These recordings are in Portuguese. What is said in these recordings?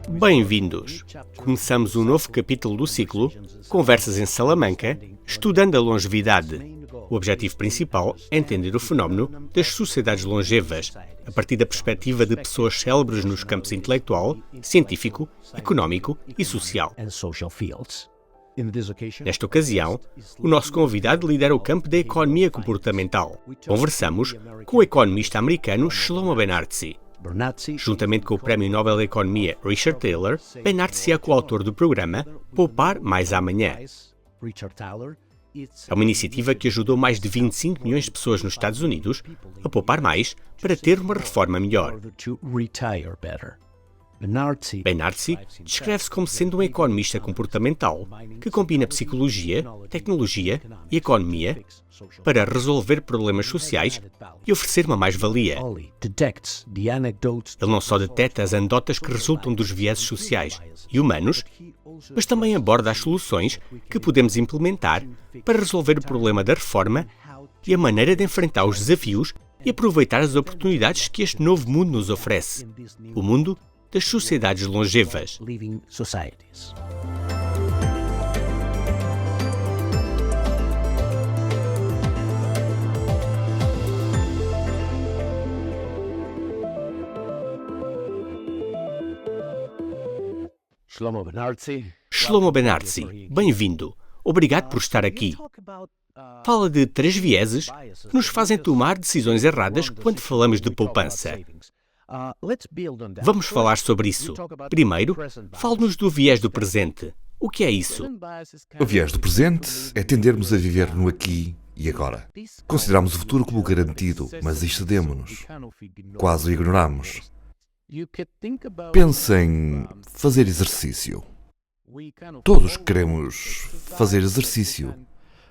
Bem-vindos! Começamos um novo capítulo do ciclo Conversas em Salamanca, estudando a longevidade. O objetivo principal é entender o fenómeno das sociedades longevas, a partir da perspectiva de pessoas célebres nos campos intelectual, científico, económico e social. Nesta ocasião, o nosso convidado lidera o campo da economia comportamental. Conversamos com o economista americano Shlomo Ben-Artzi. Juntamente com o Prémio Nobel da Economia Richard Thaler, Ben-Artzi é coautor do programa Poupar Mais Amanhã. É uma iniciativa que ajudou mais de 25 milhões de pessoas nos Estados Unidos a poupar mais para ter uma reforma melhor. Ben-Artzi descreve-se como sendo um economista comportamental que combina psicologia, tecnologia e economia para resolver problemas sociais e oferecer uma mais-valia. Ele não só detecta as anedotas que resultam dos vieses sociais e humanos, mas também aborda as soluções que podemos implementar para resolver o problema da reforma e a maneira de enfrentar os desafios e aproveitar as oportunidades que este novo mundo nos oferece. O mundo das sociedades longevas. Shlomo Ben-Artzi, bem-vindo. Obrigado por estar aqui. Fala de 3 vieses que nos fazem tomar decisões erradas quando falamos de poupança. Vamos falar sobre isso. Primeiro, fale-nos do viés do presente. O que é isso? O viés do presente é tendermos a viver no aqui e agora. Consideramos o futuro como garantido, mas excedemos-nos. Quase o ignoramos. Pense em fazer exercício. Todos queremos fazer exercício,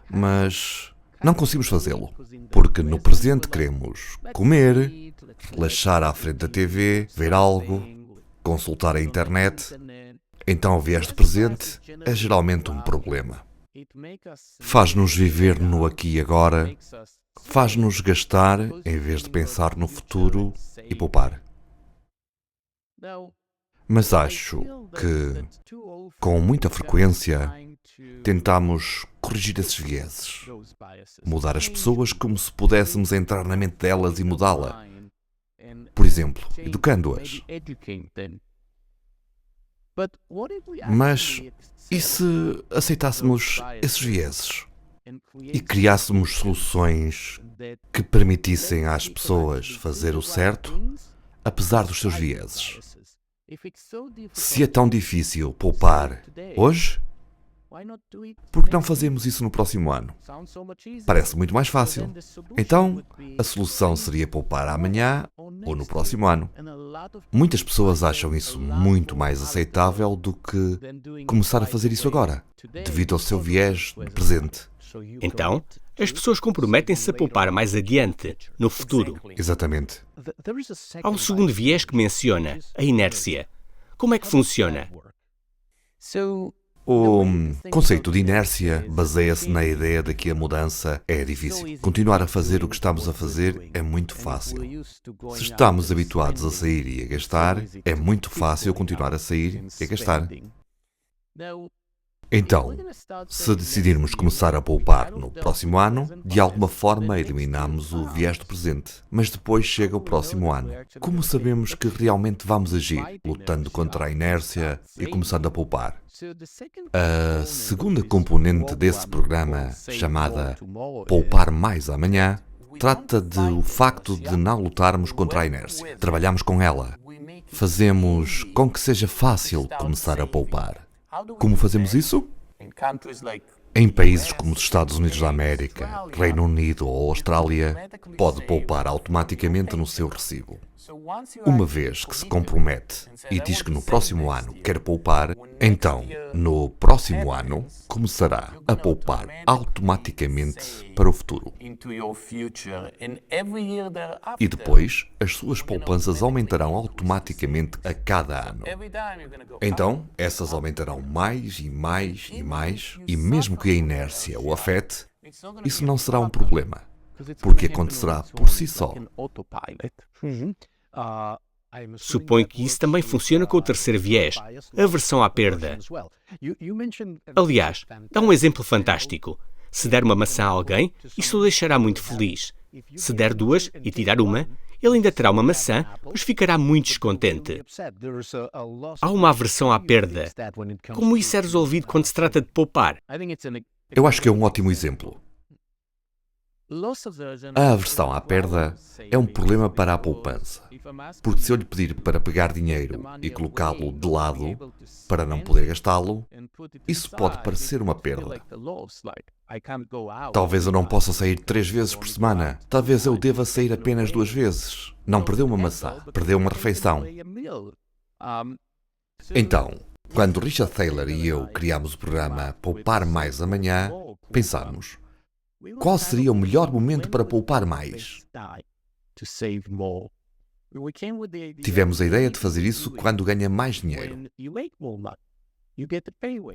mas não conseguimos fazê-lo, porque no presente queremos comer, relaxar à frente da TV, ver algo, consultar a internet. Então o viés do presente é geralmente um problema. Faz-nos viver no aqui e agora, faz-nos gastar em vez de pensar no futuro e poupar. Mas acho que, com muita frequência, tentamos corrigir esses vieses, mudar as pessoas como se pudéssemos entrar na mente delas e mudá-la. Por exemplo, educando-as. Mas e se aceitássemos esses vieses e criássemos soluções que permitissem às pessoas fazer o certo, apesar dos seus vieses? Se é tão difícil poupar hoje, por que não fazemos isso no próximo ano? Parece muito mais fácil. Então, a solução seria poupar amanhã ou no próximo ano. Muitas pessoas acham isso muito mais aceitável do que começar a fazer isso agora, devido ao seu viés do presente. Então, as pessoas comprometem-se a poupar mais adiante, no futuro. Exatamente. Há um segundo viés que menciona, a inércia. Como é que funciona? O conceito de inércia baseia-se na ideia de que a mudança é difícil. Continuar a fazer o que estamos a fazer é muito fácil. Se estamos habituados a sair e a gastar, é muito fácil continuar a sair e a gastar. Então, se decidirmos começar a poupar no próximo ano, de alguma forma eliminamos o viés do presente. Mas depois chega o próximo ano. Como sabemos que realmente vamos agir, lutando contra a inércia e começando a poupar? A segunda componente desse programa, chamada Poupar Mais Amanhã, trata do facto de não lutarmos contra a inércia. Trabalhamos com ela. Fazemos com que seja fácil começar a poupar. Como fazemos isso? Em países como os Estados Unidos da América, Reino Unido ou Austrália, pode poupar automaticamente no seu recibo. Uma vez que se compromete e diz que no próximo ano quer poupar, então, no próximo ano, começará a poupar automaticamente para o futuro. E depois, as suas poupanças aumentarão automaticamente a cada ano. Então, essas aumentarão mais e mais e mais, e mesmo que a inércia o afete, isso não será um problema, porque acontecerá por si só. Suponho que isso também funciona com o terceiro viés, a aversão à perda. Aliás, dá um exemplo fantástico. Se der uma maçã a alguém, isso o deixará muito feliz. Se der duas e tirar uma, ele ainda terá uma maçã, mas ficará muito descontente. Há uma aversão à perda. Como isso é resolvido quando se trata de poupar? Eu acho que é um ótimo exemplo. A aversão à perda é um problema para a poupança. Porque se eu lhe pedir para pegar dinheiro e colocá-lo de lado para não poder gastá-lo, isso pode parecer uma perda. Talvez eu não possa sair 3 vezes por semana. Talvez eu deva sair apenas 2 vezes. Não perdeu uma maçã, perdeu uma refeição. Então, quando Richard Thaler e eu criámos o programa Poupar Mais Amanhã, pensámos: qual seria o melhor momento para poupar mais? Tivemos a ideia de fazer isso quando ganha mais dinheiro.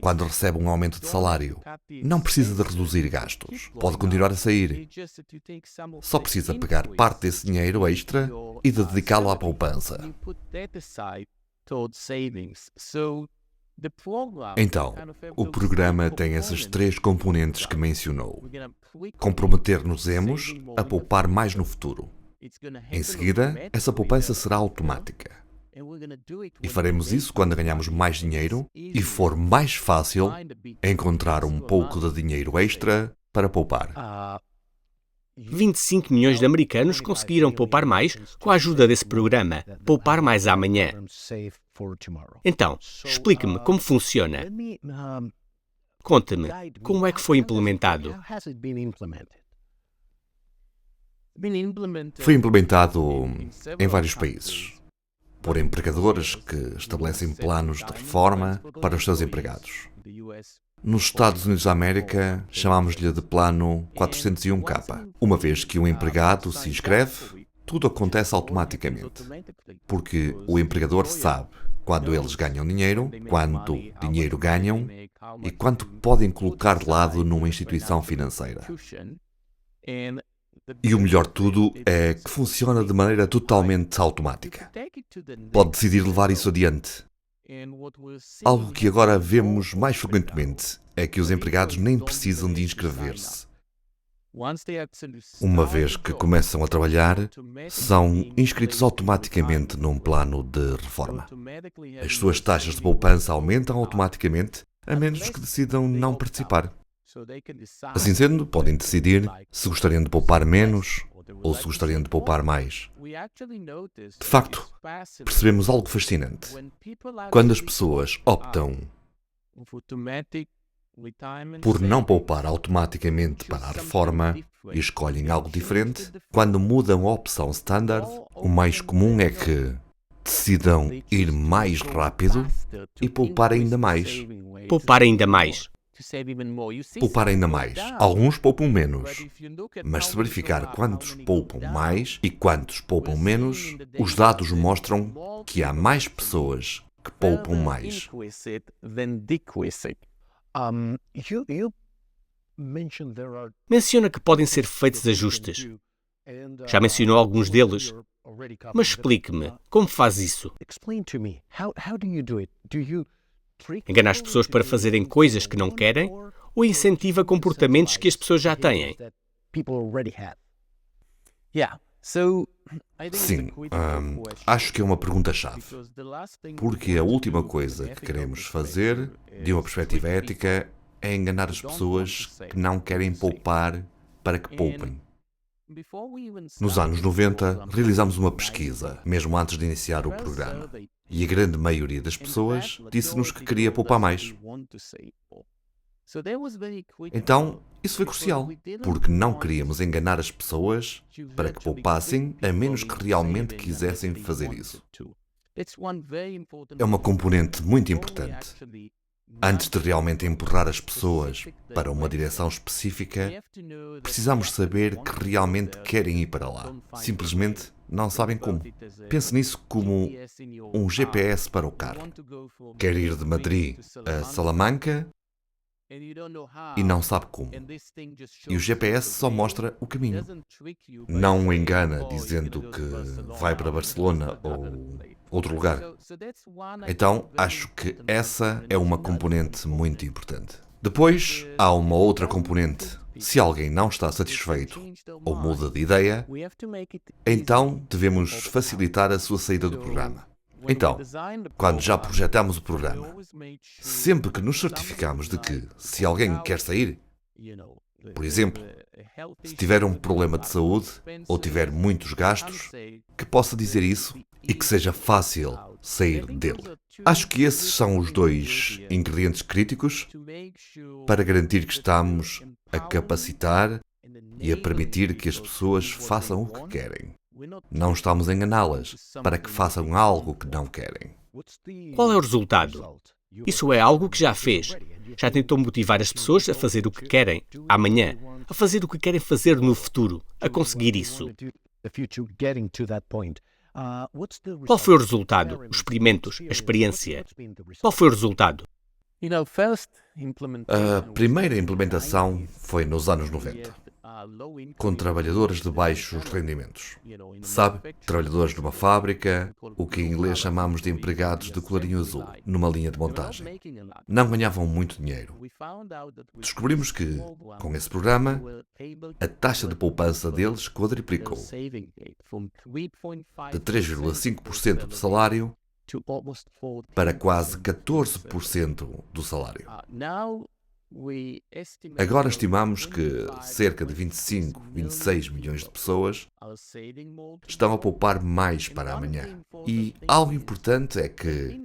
Quando recebe um aumento de salário, não precisa de reduzir gastos. Pode continuar a sair. Só precisa pegar parte desse dinheiro extra e de dedicá-lo à poupança. Então, o programa tem essas 3 componentes que mencionou. Comprometer-nos-emos a poupar mais no futuro. Em seguida, essa poupança será automática. E faremos isso quando ganharmos mais dinheiro e for mais fácil encontrar um pouco de dinheiro extra para poupar. 25 milhões de americanos conseguiram poupar mais com a ajuda desse programa, Poupar Mais Amanhã. Então, explique-me como funciona. Conte-me, como é que foi implementado? Foi implementado em vários países por empregadores que estabelecem planos de reforma para os seus empregados. Nos Estados Unidos da América, chamámos-lhe de Plano 401K. Uma vez que um empregado se inscreve, tudo acontece automaticamente, porque o empregador sabe quando eles ganham dinheiro, quanto dinheiro ganham e quanto podem colocar de lado numa instituição financeira. E o melhor de tudo é que funciona de maneira totalmente automática. Pode decidir levar isso adiante. Algo que agora vemos mais frequentemente é que os empregados nem precisam de inscrever-se. Uma vez que começam a trabalhar, são inscritos automaticamente num plano de reforma. As suas taxas de poupança aumentam automaticamente, a menos que decidam não participar. Assim sendo, podem decidir se gostariam de poupar menos ou se gostariam de poupar mais. De facto, percebemos algo fascinante. Quando as pessoas optam por não poupar automaticamente para a reforma e escolhem algo diferente, quando mudam a opção standard, o mais comum é que decidam ir mais rápido e poupar ainda mais. Poupar ainda mais. Poupar ainda mais. Alguns poupam menos. Mas se verificar quantos poupam mais e quantos poupam menos, os dados mostram que há mais pessoas que poupam mais. Menciona que podem ser feitos ajustes. Já mencionou alguns deles, mas explique-me, como faz isso? Engana as pessoas para fazerem coisas que não querem ou incentiva comportamentos que as pessoas já têm? Sim, acho que é uma pergunta-chave. Porque a última coisa que queremos fazer, de uma perspectiva ética, é enganar as pessoas que não querem poupar para que poupem. Nos anos 90, realizámos uma pesquisa, mesmo antes de iniciar o programa. E a grande maioria das pessoas disse-nos que queria poupar mais. Então, isso foi crucial, porque não queríamos enganar as pessoas para que poupassem, a menos que realmente quisessem fazer isso. É uma componente muito importante. Antes de realmente empurrar as pessoas para uma direção específica, precisamos saber que realmente querem ir para lá. Simplesmente não sabem como. Pense nisso como um GPS para o carro. Quer ir de Madrid a Salamanca e não sabe como. E o GPS só mostra o caminho. Não o engana dizendo que vai para Barcelona ou outro lugar. Então, acho que essa é uma componente muito importante. Depois, há uma outra componente. Se alguém não está satisfeito ou muda de ideia, então devemos facilitar a sua saída do programa. Então, quando já projetamos o programa, sempre que nos certificamos de que, se alguém quer sair, por exemplo, se tiver um problema de saúde ou tiver muitos gastos, que possa dizer isso e que seja fácil sair dele. Acho que esses são os dois ingredientes críticos para garantir que estamos a capacitar e a permitir que as pessoas façam o que querem. Não estamos a enganá-las para que façam algo que não querem. Qual é o resultado? Isso é algo que já fez. Já tentou motivar as pessoas a fazer o que querem amanhã, a fazer o que querem fazer no futuro, a conseguir isso. Qual foi o resultado? Os experimentos, a experiência. Qual foi o resultado? A primeira implementação foi nos anos 90, com trabalhadores de baixos rendimentos. Sabe, trabalhadores numa fábrica, o que em inglês chamamos de empregados de colarinho azul, numa linha de montagem. Não ganhavam muito dinheiro. Descobrimos que, com esse programa, a taxa de poupança deles quadriplicou, de 3,5% do salário para quase 14% do salário. Agora estimamos que cerca de 25, 26 milhões de pessoas estão a poupar mais para amanhã. E algo importante é que,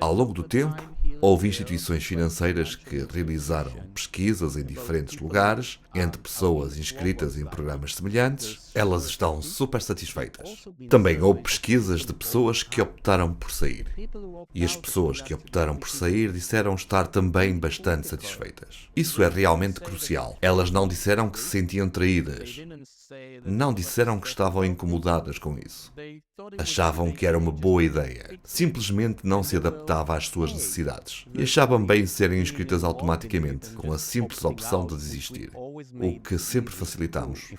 ao longo do tempo, houve instituições financeiras que realizaram pesquisas em diferentes lugares, entre pessoas inscritas em programas semelhantes. Elas estão super satisfeitas. Também houve pesquisas de pessoas que optaram por sair. E as pessoas que optaram por sair disseram estar também bastante satisfeitas. Isso é realmente crucial. Elas não disseram que se sentiam traídas. Não disseram que estavam incomodadas com isso. Achavam que era uma boa ideia. Simplesmente não se adaptava às suas necessidades. E achavam bem serem inscritas automaticamente, com a simples opção de desistir. O que sempre facilitamos.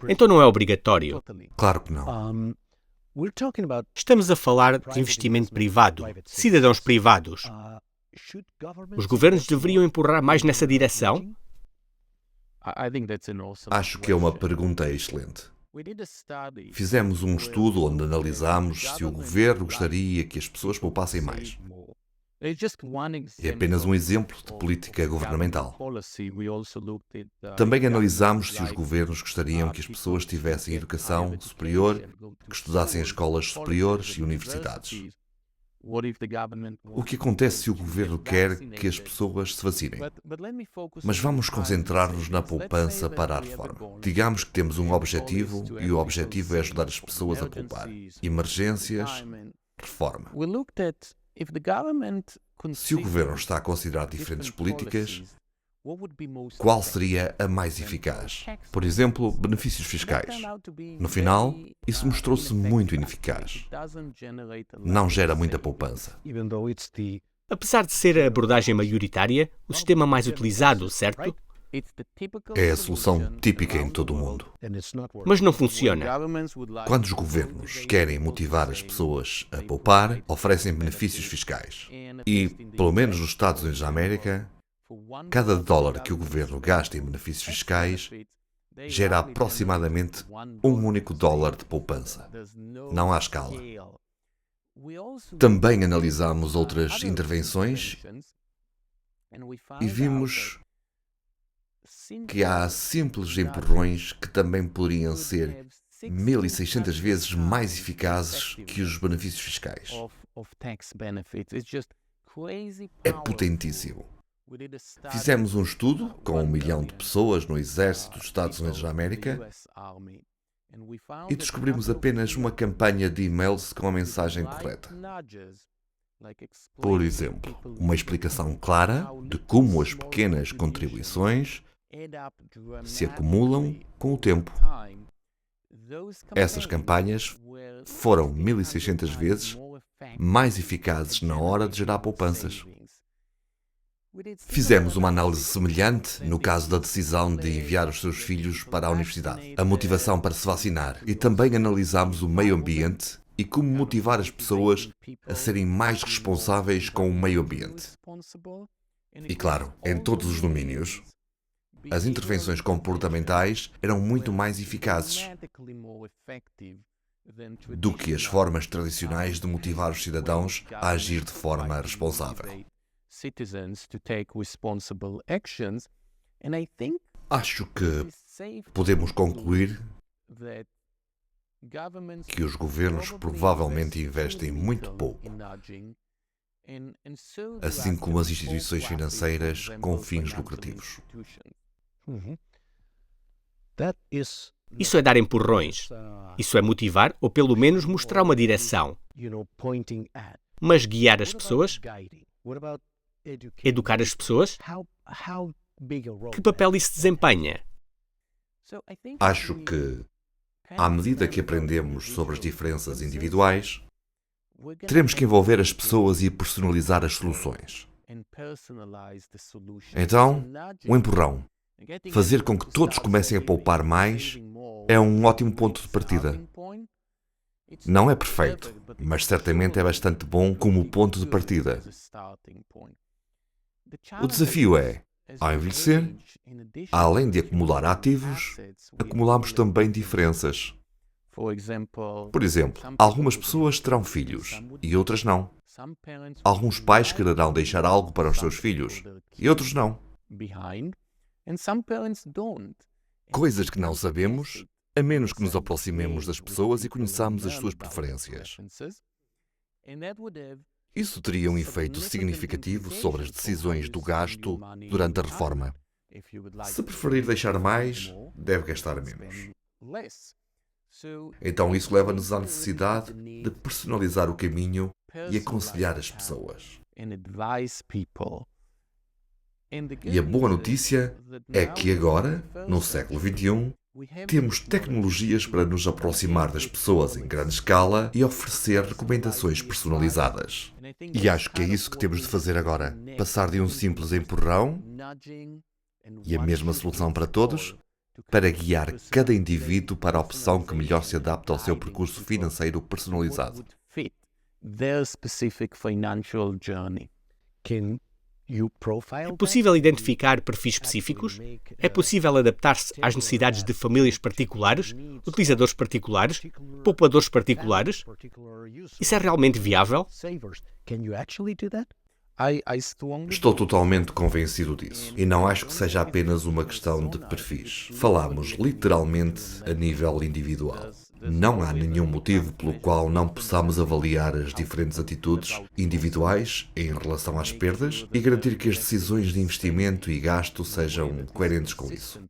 Então não é obrigatório. Claro que não. Estamos a falar de investimento privado, cidadãos privados. Os governos deveriam empurrar mais nessa direção? Acho que é uma pergunta excelente. Fizemos um estudo onde analisámos se o governo gostaria que as pessoas poupassem mais. É apenas um exemplo de política governamental. Também analisámos se os governos gostariam que as pessoas tivessem educação superior, que estudassem em escolas superiores e universidades. O que acontece se o governo quer que as pessoas se vacinem? Mas vamos concentrar-nos na poupança para a reforma. Digamos que temos um objetivo e o objetivo é ajudar as pessoas a poupar. Emergências, reforma. Se o governo está a considerar diferentes políticas, qual seria a mais eficaz? Por exemplo, benefícios fiscais. No final, isso mostrou-se muito ineficaz. Não gera muita poupança. Apesar de ser a abordagem maioritária, o sistema mais utilizado, certo? É a solução típica em todo o mundo. Mas não funciona. Quando os governos querem motivar as pessoas a poupar, oferecem benefícios fiscais. E, pelo menos nos Estados Unidos da América, cada dólar que o governo gasta em benefícios fiscais gera aproximadamente um único dólar de poupança. Não há escala. Também analisamos outras intervenções e vimos que há simples empurrões que também poderiam ser 1.600 vezes mais eficazes que os benefícios fiscais. É potentíssimo. Fizemos um estudo com 1 milhão de pessoas no exército dos Estados Unidos da América e descobrimos apenas uma campanha de e-mails com a mensagem correta. Por exemplo, uma explicação clara de como as pequenas contribuições se acumulam com o tempo. Essas campanhas foram 1.600 vezes mais eficazes na hora de gerar poupanças. Fizemos uma análise semelhante no caso da decisão de enviar os seus filhos para a universidade, a motivação para se vacinar e também analisámos o meio ambiente e como motivar as pessoas a serem mais responsáveis com o meio ambiente. E claro, em todos os domínios, as intervenções comportamentais eram muito mais eficazes do que as formas tradicionais de motivar os cidadãos a agir de forma responsável. Acho que podemos concluir que os governos provavelmente investem muito pouco, assim como as instituições financeiras com fins lucrativos. Isso é dar empurrões. Isso é motivar ou pelo menos mostrar uma direção. Mas guiar as pessoas? Educar as pessoas? Que papel isso desempenha? Acho que, à medida que aprendemos sobre as diferenças individuais, teremos que envolver as pessoas e personalizar as soluções. Então, um empurrão, fazer com que todos comecem a poupar mais, é um ótimo ponto de partida. Não é perfeito, mas certamente é bastante bom como ponto de partida. O desafio é, ao envelhecer, além de acumular ativos, acumulamos também diferenças. Por exemplo, algumas pessoas terão filhos e outras não. Alguns pais quererão deixar algo para os seus filhos e outros não. Coisas que não sabemos, a menos que nos aproximemos das pessoas e conheçamos as suas preferências. Isso teria um efeito significativo sobre as decisões do gasto durante a reforma. Se preferir deixar mais, deve gastar menos. Então isso leva-nos à necessidade de personalizar o caminho e aconselhar as pessoas. E a boa notícia é que agora, no século XXI, temos tecnologias para nos aproximar das pessoas em grande escala e oferecer recomendações personalizadas. E acho que é isso que temos de fazer agora. Passar de um simples empurrão e a mesma solução para todos, para guiar cada indivíduo para a opção que melhor se adapta ao seu percurso financeiro personalizado. É possível identificar perfis específicos? É possível adaptar-se às necessidades de famílias particulares, utilizadores particulares, poupadores particulares? Isso é realmente viável? Estou totalmente convencido disso. E não acho que seja apenas uma questão de perfis. Falamos literalmente a nível individual. Não há nenhum motivo pelo qual não possamos avaliar as diferentes atitudes individuais em relação às perdas e garantir que as decisões de investimento e gasto sejam coerentes com isso.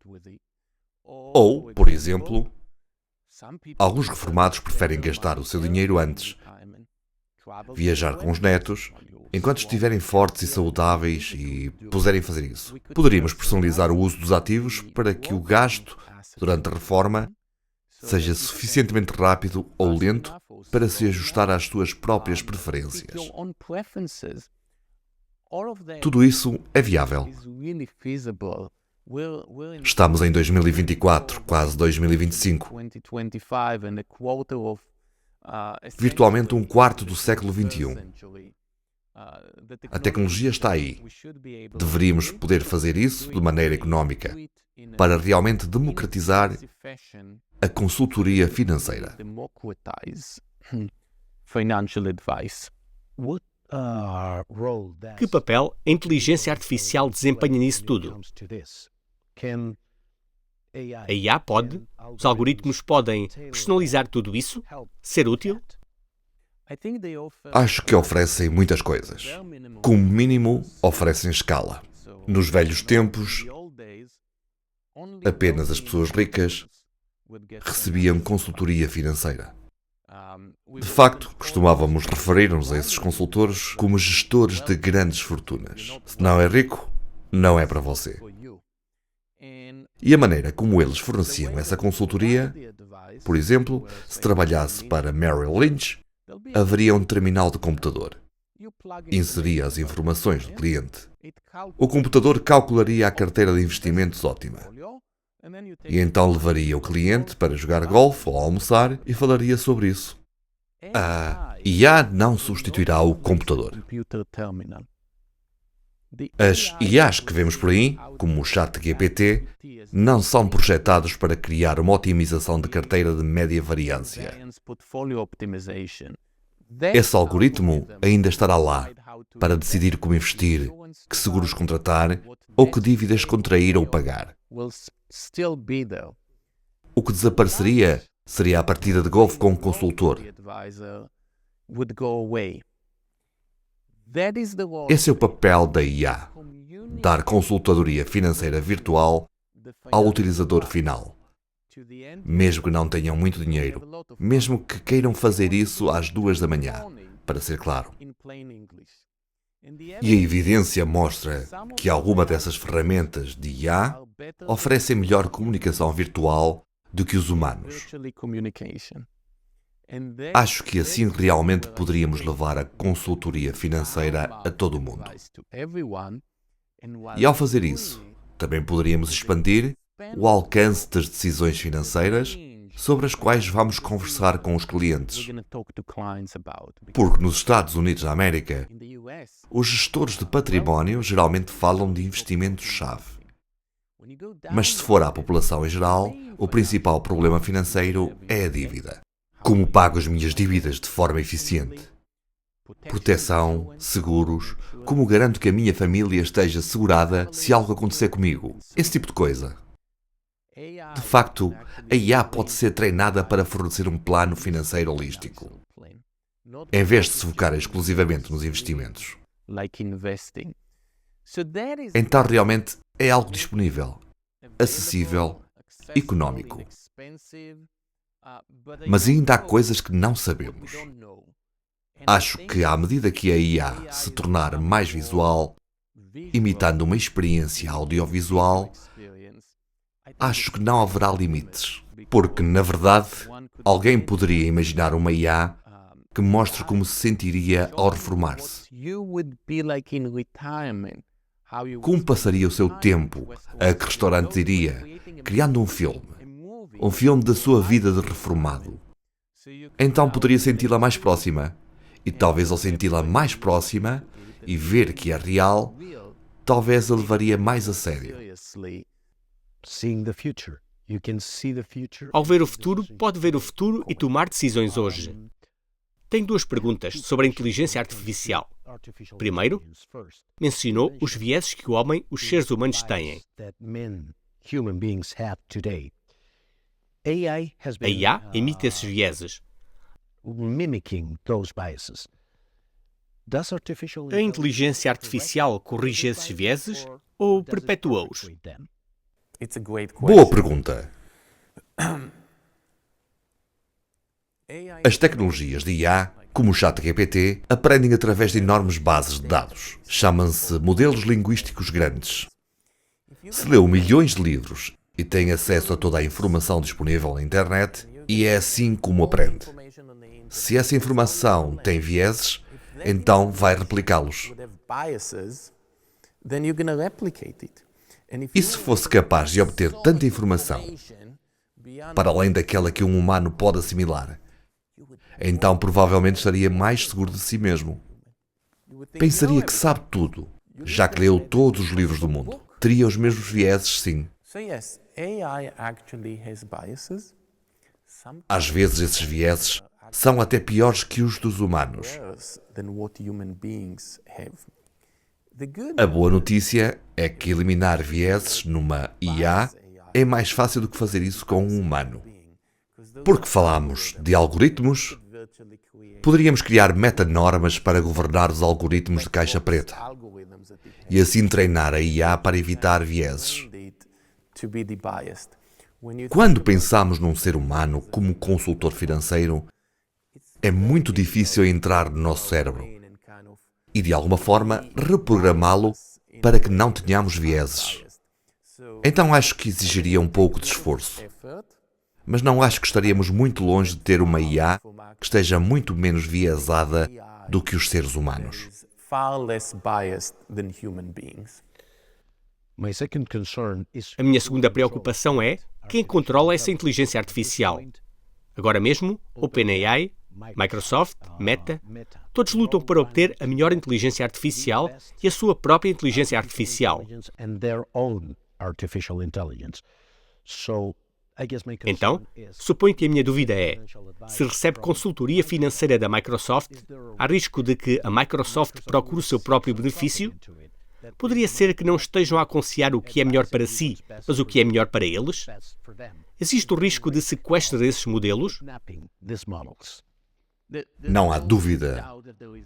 Ou, por exemplo, alguns reformados preferem gastar o seu dinheiro antes, viajar com os netos, enquanto estiverem fortes e saudáveis e puderem fazer isso. Poderíamos personalizar o uso dos ativos para que o gasto durante a reforma seja suficientemente rápido ou lento para se ajustar às suas próprias preferências. Tudo isso é viável. Estamos em 2024, quase 2025. Virtualmente um quarto do século XXI. A tecnologia está aí. Deveríamos poder fazer isso de maneira económica, para realmente democratizar a consultoria financeira. Que papel a inteligência artificial desempenha nisso tudo? A IA pode? Os algoritmos podem personalizar tudo isso? Ser útil? Acho que oferecem muitas coisas. Como mínimo, oferecem escala. Nos velhos tempos, apenas as pessoas ricas recebiam consultoria financeira. De facto, costumávamos referir-nos a esses consultores como gestores de grandes fortunas. Se não é rico, não é para você. E a maneira como eles forneciam essa consultoria, por exemplo, se trabalhasse para Merrill Lynch, haveria um terminal de computador. Inseria as informações do cliente. O computador calcularia a carteira de investimentos ótima. E então levaria o cliente para jogar golfe ou almoçar e falaria sobre isso. A IA não substituirá o computador. As IAs que vemos por aí, como o ChatGPT, não são projetados para criar uma otimização de carteira de média variância. Esse algoritmo ainda estará lá para decidir como investir, que seguros contratar ou que dívidas contrair ou pagar. O que desapareceria seria a partida de golfe com o consultor. Esse é o papel da IA, dar consultadoria financeira virtual ao utilizador final. Mesmo que não tenham muito dinheiro, mesmo que queiram fazer isso às 2 da manhã, para ser claro. E a evidência mostra que alguma dessas ferramentas de IA oferecem melhor comunicação virtual do que os humanos. Acho que assim realmente poderíamos levar a consultoria financeira a todo o mundo. E ao fazer isso, também poderíamos expandir o alcance das decisões financeiras sobre as quais vamos conversar com os clientes. Porque nos Estados Unidos da América, os gestores de património geralmente falam de investimentos-chave. Mas se for à população em geral, o principal problema financeiro é a dívida. Como pago as minhas dívidas de forma eficiente? Proteção, seguros, como garanto que a minha família esteja segurada se algo acontecer comigo? Esse tipo de coisa. De facto, a IA pode ser treinada para fornecer um plano financeiro holístico, em vez de se focar exclusivamente nos investimentos. Então realmente é algo disponível, acessível, económico. Mas ainda há coisas que não sabemos. Acho que à medida que a IA se tornar mais visual, imitando uma experiência audiovisual, acho que não haverá limites. Porque, na verdade, alguém poderia imaginar uma IA que mostre como se sentiria ao reformar-se. Como passaria o seu tempo, a que restaurante iria, criando um filme da sua vida de reformado. Então poderia senti-la mais próxima, e talvez ao senti-la mais próxima e ver que é real, talvez a levaria mais a sério. Ao ver o futuro, pode ver o futuro e tomar decisões hoje. Tenho 2 perguntas sobre a inteligência artificial. Primeiro, mencionou os vieses que os seres humanos têm. A IA emite esses vieses. A inteligência artificial corrige esses vieses ou perpetua-os? Boa pergunta. As tecnologias de IA, como o ChatGPT, aprendem através de enormes bases de dados. Chamam-se modelos linguísticos grandes. Se leu milhões de livros e tem acesso a toda a informação disponível na internet, e é assim como aprende. Se essa informação tem vieses, então vai replicá-los. E se fosse capaz de obter tanta informação, para além daquela que um humano pode assimilar, então provavelmente estaria mais seguro de si mesmo. Pensaria que sabe tudo, já que leu todos os livros do mundo. Teria os mesmos vieses, sim. Às vezes esses vieses são até piores que os dos humanos. A boa notícia é que eliminar vieses numa IA é mais fácil do que fazer isso com um humano. Porque falamos de algoritmos, poderíamos criar metanormas para governar os algoritmos de caixa preta e assim treinar a IA para evitar vieses. Quando pensamos num ser humano como consultor financeiro, é muito difícil entrar no nosso cérebro e, de alguma forma, reprogramá-lo para que não tenhamos vieses. Então acho que exigiria um pouco de esforço. Mas não acho que estaríamos muito longe de ter uma IA que esteja muito menos viesada do que os seres humanos. A minha segunda preocupação é quem controla essa inteligência artificial. Agora mesmo, OpenAI, Microsoft, Meta, todos lutam para obter a melhor inteligência artificial e a sua própria inteligência artificial. Então, suponho que a minha dúvida é, se recebe consultoria financeira da Microsoft, há risco de que a Microsoft procure o seu próprio benefício? Poderia ser que não estejam a aconselhar o que é melhor para si, mas o que é melhor para eles? Existe o risco de sequestro desses modelos? Não há dúvida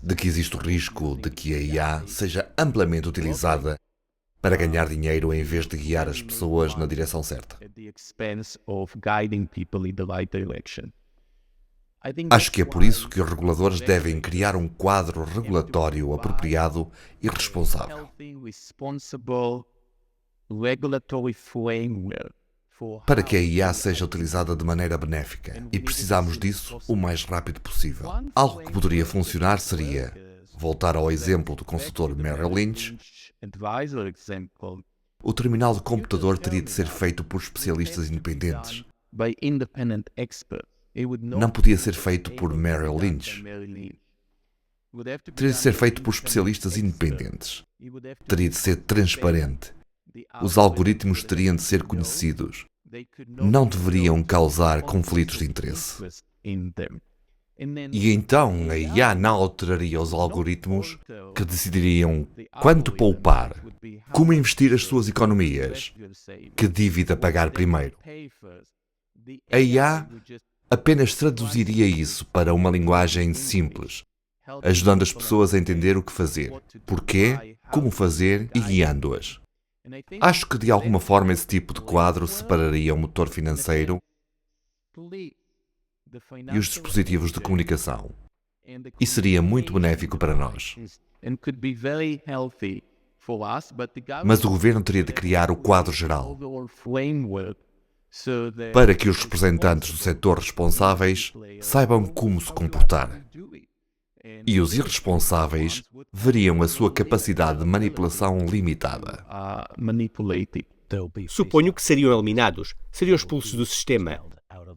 de que existe o risco de que a IA seja amplamente utilizada para ganhar dinheiro em vez de guiar as pessoas na direção certa. Acho que é por isso que os reguladores devem criar um quadro regulatório apropriado e responsável. Para que a IA seja utilizada de maneira benéfica, e precisamos disso o mais rápido possível. Algo que poderia funcionar seria voltar ao exemplo do consultor Merrill Lynch. O terminal de computador teria de ser feito por especialistas independentes. Não podia ser feito por Merrill Lynch. Teria de ser feito por especialistas independentes. Teria de ser transparente. Os algoritmos teriam de ser conhecidos. Não deveriam causar conflitos de interesse. E então a IA não alteraria os algoritmos que decidiriam quanto poupar, como investir as suas economias, que dívida pagar primeiro. A IA apenas traduziria isso para uma linguagem simples, ajudando as pessoas a entender o que fazer, porquê, como fazer e guiando-as. Acho que de alguma forma esse tipo de quadro separaria o motor financeiro e os dispositivos de comunicação. E seria muito benéfico para nós. Mas o governo teria de criar o quadro geral para que os representantes do setor responsáveis saibam como se comportar. E os irresponsáveis veriam a sua capacidade de manipulação limitada. Suponho que seriam eliminados, seriam expulsos do sistema,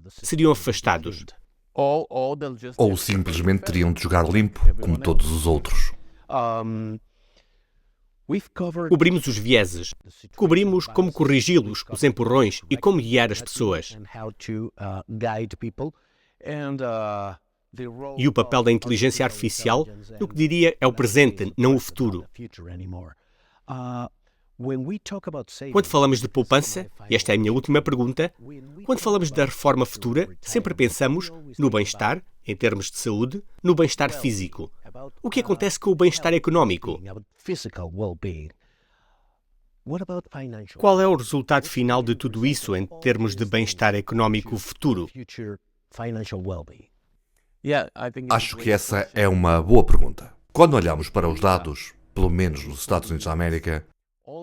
seriam afastados. Ou simplesmente teriam de jogar limpo, como todos os outros. Cobrimos os vieses, cobrimos como corrigi-los, os empurrões e como guiar as pessoas. E o papel da inteligência artificial, eu que diria, é o presente, não o futuro. Quando falamos de poupança, e esta é a minha última pergunta, quando falamos da reforma futura, sempre pensamos no bem-estar, em termos de saúde, no bem-estar físico. O que acontece com o bem-estar económico? Qual é o resultado final de tudo isso em termos de bem-estar económico futuro? Acho que essa é uma boa pergunta. Quando olhamos para os dados, pelo menos nos Estados Unidos da América,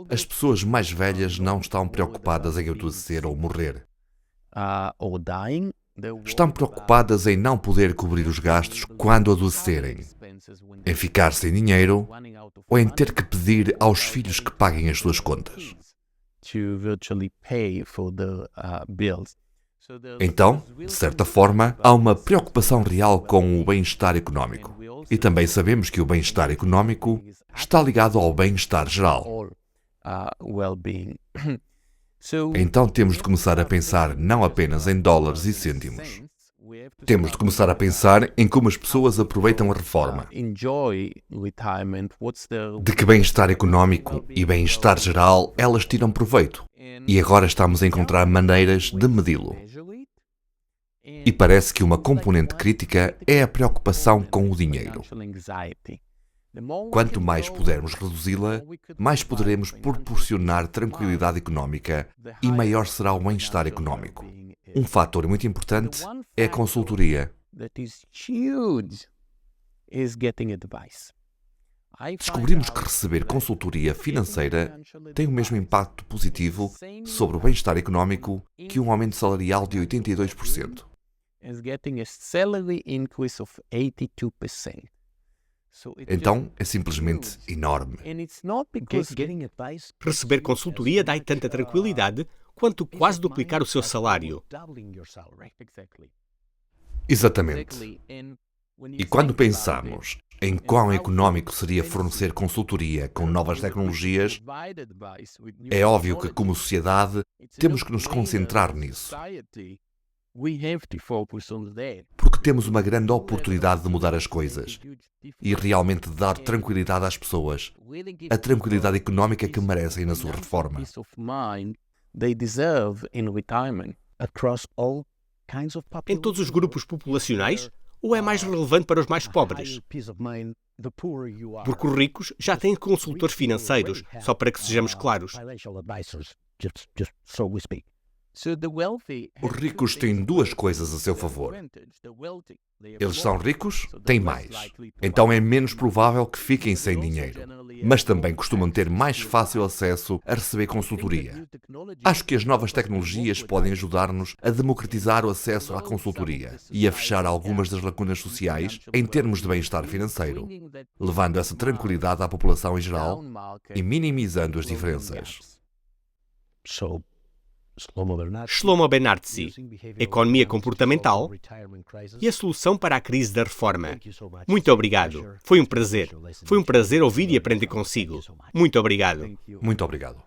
as pessoas mais velhas não estão preocupadas em adoecer ou morrer. Estão preocupadas em não poder cobrir os gastos quando adoecerem, em ficar sem dinheiro ou em ter que pedir aos filhos que paguem as suas contas. Então, de certa forma, há uma preocupação real com o bem-estar económico. E também sabemos que o bem-estar económico está ligado ao bem-estar geral. Então temos de começar a pensar não apenas em dólares e cêntimos. Temos de começar a pensar em como as pessoas aproveitam a reforma. De que bem-estar económico e bem-estar geral elas tiram proveito. E agora estamos a encontrar maneiras de medi-lo. E parece que uma componente crítica é a preocupação com o dinheiro. Quanto mais pudermos reduzi-la, mais poderemos proporcionar tranquilidade económica e maior será o bem-estar económico. Um fator muito importante é a consultoria. Descobrimos que receber consultoria financeira tem o mesmo impacto positivo sobre o bem-estar económico que um aumento salarial de 82%. Então é simplesmente enorme. Receber consultoria dá tanta tranquilidade quanto quase duplicar o seu salário. Exatamente. E quando pensamos em quão económico seria fornecer consultoria com novas tecnologias, é óbvio que, como sociedade, temos que nos concentrar nisso. Porque temos uma grande oportunidade de mudar as coisas e realmente dar tranquilidade às pessoas, a tranquilidade económica que merecem na sua reforma. Em todos os grupos populacionais, ou é mais relevante para os mais pobres? Porque os ricos já têm consultores financeiros, só para que sejamos claros. Os ricos têm duas coisas a seu favor. Eles são ricos, têm mais. Então é menos provável que fiquem sem dinheiro. Mas também costumam ter mais fácil acesso a receber consultoria. Acho que as novas tecnologias podem ajudar-nos a democratizar o acesso à consultoria e a fechar algumas das lacunas sociais em termos de bem-estar financeiro, levando essa tranquilidade à população em geral e minimizando as diferenças. Shlomo Ben-Artzi, Economia Comportamental e a solução para a crise da reforma. Muito obrigado. Foi um prazer. Foi um prazer ouvir e aprender consigo. Muito obrigado. Muito obrigado.